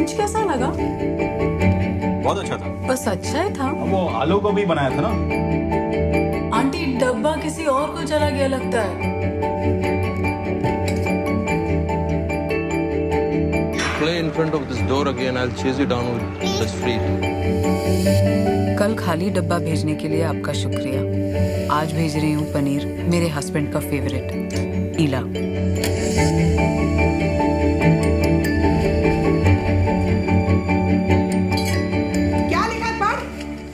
Lunch कैसा लगा? बहुत अच्छा था। बस अच्छा ही था। वो आलू गोभी बनाया था ना। आंटी डब्बा किसी और को चला गया लगता है। Play in front of this door again. I'll chase you down with the street. कल खाली डब्बा भेजने के लिए आपका शुक्रिया। आज भेज रही हूँ पनीर, मेरे हस्बैंड का फेवरेट, ईला। क्या लिखा है पढ़?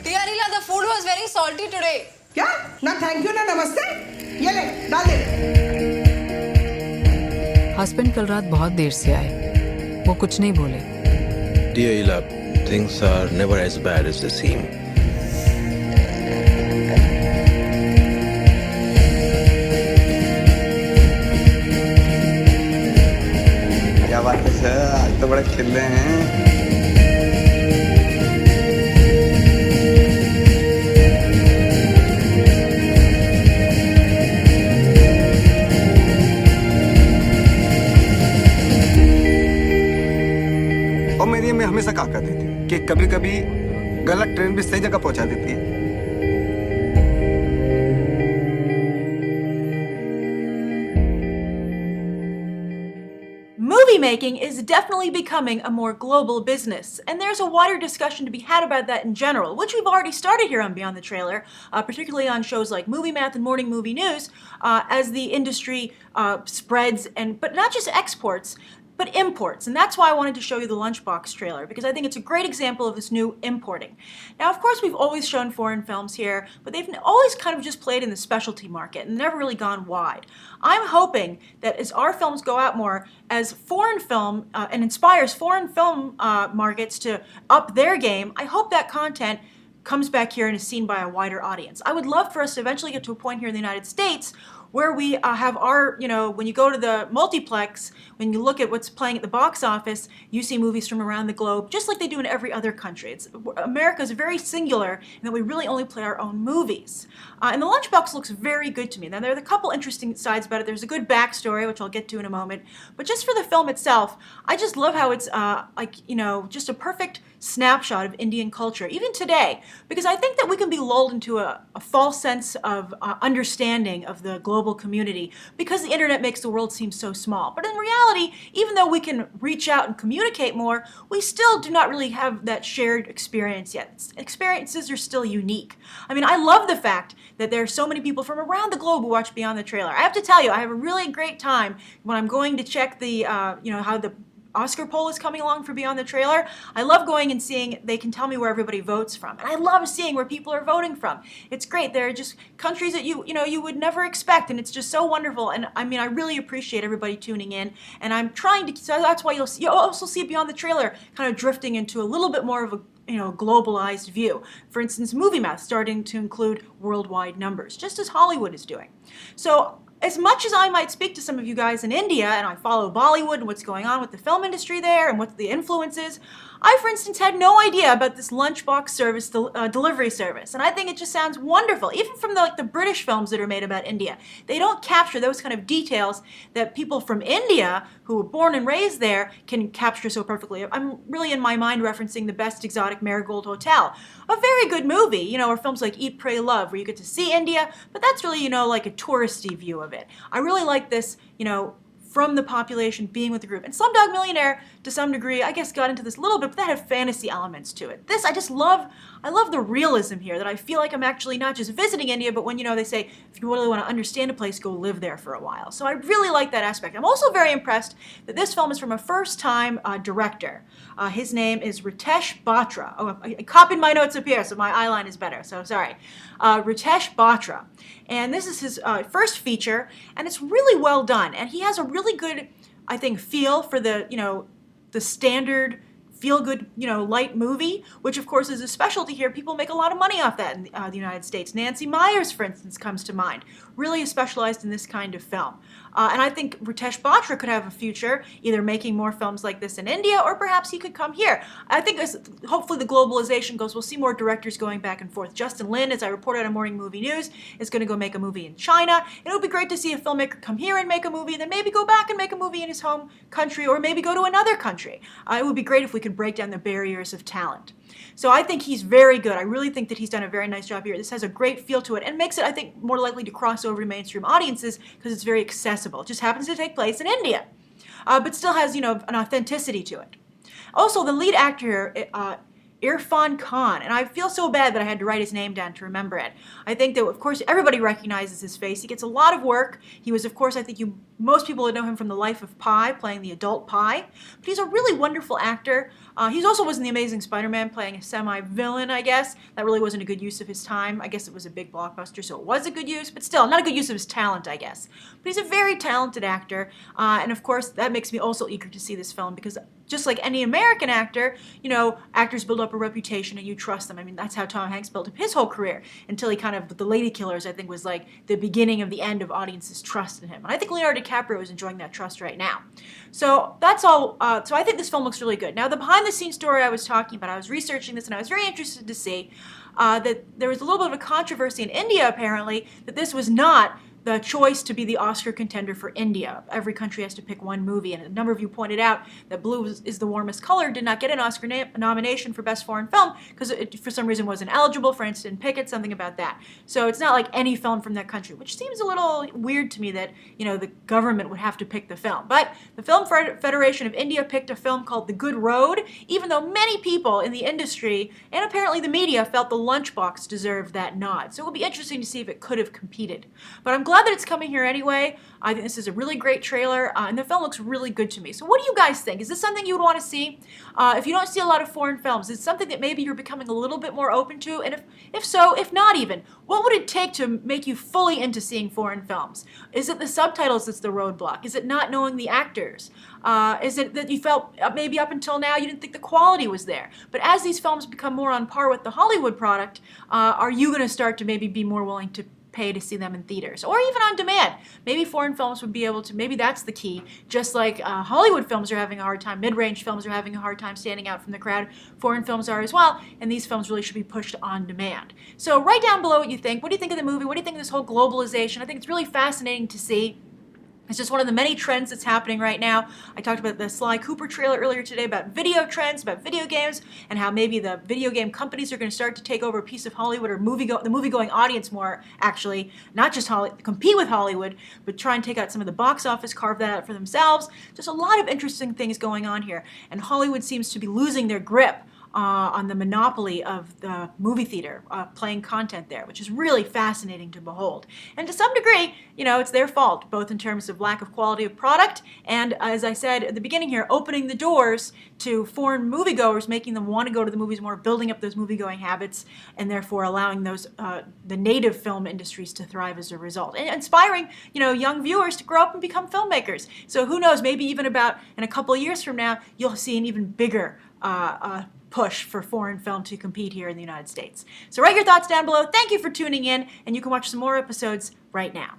Dear Ila, the food was very salty today. क्या? ना थैंक यू ना नमस्ते। ये ले डाल दे। हस्बैंड कल रात बहुत देर से आए, वो कुछ नहीं बोले। Dear Ila, things are never as bad as they seem. क्या बात है सर, आज तो बड़े खिल रहे हैं। और मेरी अम्मी हमेशा कहा करती थी कि कभी कभी गलत ट्रेन भी सही जगह पहुंचा देती है। Movie making is definitely becoming a more global business, and there's a wider discussion to be had about that in general, which we've already started here on Beyond the Trailer, particularly on shows like Movie Math and Morning Movie News, as the industry spreads, but not just exports, but imports. And that's why I wanted to show you the Lunchbox trailer, because I think it's a great example of this new importing. Now, of course, we've always shown foreign films here, but they've always kind of just played in the specialty market and never really gone wide. I'm hoping that as our films go out more, as foreign film and inspires foreign film markets to up their game, I hope that content comes back here and is seen by a wider audience. I would love for us to eventually get to a point here in the United States where we have our, when you go to the multiplex, when you look at what's playing at the box office, you see movies from around the globe, just like they do in every other country. America is very singular in that we really only play our own movies. And the Lunchbox looks very good to me. Now, there are a couple interesting sides about it. There's a good backstory, which I'll get to in a moment. But just for the film itself, I just love how it's just a perfect snapshot of Indian culture, even today, because I think that we can be lulled into a false sense of understanding of the global community because the internet makes the world seem so small. But in reality, even though we can reach out and communicate more, we still do not really have that shared experience yet. Experiences are still unique. I mean, I love the fact that there are so many people from around the globe who watch Beyond the Trailer. I have to tell you, I have a really great time when I'm going to check the, how the Oscar poll is coming along for Beyond the Trailer. I love going and seeing, they can tell me where everybody votes from. And I love seeing where people are voting from. It's great. There are just countries that you would never expect, and it's just so wonderful. And I mean, I really appreciate everybody tuning in. And I'm trying to, so that's why you'll also see Beyond the Trailer kind of drifting into a little bit more of a globalized view. For instance, Movie Math starting to include worldwide numbers, just as Hollywood is doing. So as much as I might speak to some of you guys in India, and I follow Bollywood and what's going on with the film industry there and what the influence is, I, for instance, had no idea about this Lunchbox service, delivery service, and I think it just sounds wonderful. Even from the British films that are made about India, they don't capture those kind of details that people from India who were born and raised there can capture so perfectly. I'm really in my mind referencing The Best Exotic Marigold Hotel, a very good movie, or films like Eat, Pray, Love, where you get to see India, but that's really, like a touristy view of it. I really like this, from the population being with the group. And Slumdog Millionaire, to some degree, I guess got into this a little bit, but that had fantasy elements to it. This, I love the realism here, that I feel like I'm actually not just visiting India, but when, they say, if you really want to understand a place, go live there for a while. So I really like that aspect. I'm also very impressed that this film is from a first-time director. His name is Ritesh Batra. Oh, I copied my notes up here, so my eyeline is better, so sorry. Ritesh Batra. And this is his first feature, and it's really well done. And he has a really good, I think, feel for the, the standard feel-good, light movie, which of course is a specialty here. People make a lot of money off that in the United States. Nancy Meyers, for instance, comes to mind. Really is specialized in this kind of film. And I think Ritesh Batra could have a future either making more films like this in India, or perhaps he could come here. I think as hopefully the globalization goes, we'll see more directors going back and forth. Justin Lin, as I reported on Morning Movie News, is going to go make a movie in China. It would be great to see a filmmaker come here and make a movie, then maybe go back and make a movie in his home country, or maybe go to another country. It would be great if we could could break down the barriers of talent. So I think he's very good. I really think that he's done a very nice job here. This has a great feel to it and makes it, I think, more likely to cross over to mainstream audiences because it's very accessible. It just happens to take place in India, but still has, an authenticity to it. Also, the lead actor here, Irrfan Khan, and I feel so bad that I had to write his name down to remember it. I think that, of course, everybody recognizes his face. He gets a lot of work. He was, of course, I think most people would know him from The Life of Pi, playing the adult Pi. But he's a really wonderful actor. He also was in The Amazing Spider-Man, playing a semi-villain, I guess. That really wasn't a good use of his time. I guess it was a big blockbuster, so it was a good use, but still, not a good use of his talent, I guess. But he's a very talented actor, and of course, that makes me also eager to see this film, because just like any American actor, actors build up a reputation and you trust them. I mean, that's how Tom Hanks built up his whole career, until he kind of, The Lady Killers, I think, was like the beginning of the end of audiences' trust in him. And I think Leonardo DiCaprio is enjoying that trust right now. So that's all. So I think this film looks really good. Now, the behind-the-scenes story I was talking about, I was researching this and I was very interested to see that there was a little bit of a controversy in India, apparently, that this was not the choice to be the Oscar contender for India. Every country has to pick one movie, and a number of you pointed out that blue is the warmest color did not get an Oscar nomination for Best Foreign Film because it, for some reason, wasn't eligible. France didn't pick it, something about that. So it's not like any film from that country, which seems a little weird to me that, the government would have to pick the film. But the Film Federation of India picked a film called The Good Road, even though many people in the industry, and apparently the media, felt The Lunchbox deserved that nod. So it will be interesting to see if it could have competed. But I'm glad that it's coming here anyway. I think this is a really great trailer, and the film looks really good to me. So what do you guys think? Is this something you would want to see? If you don't see a lot of foreign films, is it something that maybe you're becoming a little bit more open to? And if so, if not even, what would it take to make you fully into seeing foreign films? Is it the subtitles that's the roadblock? Is it not knowing the actors? Is it that you felt maybe up until now you didn't think the quality was there? But as these films become more on par with the Hollywood product, are you going to start to maybe be more willing to pay to see them in theaters or even on demand? Maybe foreign films would be able to, maybe that's the key. Just like Hollywood films are having a hard time, mid-range films are having a hard time standing out from the crowd, foreign films are as well, and these films really should be pushed on demand. So write down below what you think. What do you think of the movie? What do you think of this whole globalization? I think it's really fascinating to see. It's just one of the many trends that's happening right now. I talked about the Sly Cooper trailer earlier today about video trends, about video games, and how maybe the video game companies are going to start to take over a piece of Hollywood, or the movie-going audience more, actually, not just compete with Hollywood, but try and take out some of the box office, carve that out for themselves. Just a lot of interesting things going on here, and Hollywood seems to be losing their grip on the monopoly of the movie theater, playing content there, which is really fascinating to behold. And to some degree, it's their fault, both in terms of lack of quality of product and, as I said at the beginning here, opening the doors to foreign moviegoers, making them want to go to the movies more, building up those movie-going habits, and therefore allowing those the native film industries to thrive as a result, and inspiring young viewers to grow up and become filmmakers. So who knows? Maybe even about in a couple of years from now, you'll see an even bigger push for foreign film to compete here in the United States. So write your thoughts down below. Thank you for tuning in, and you can watch some more episodes right now.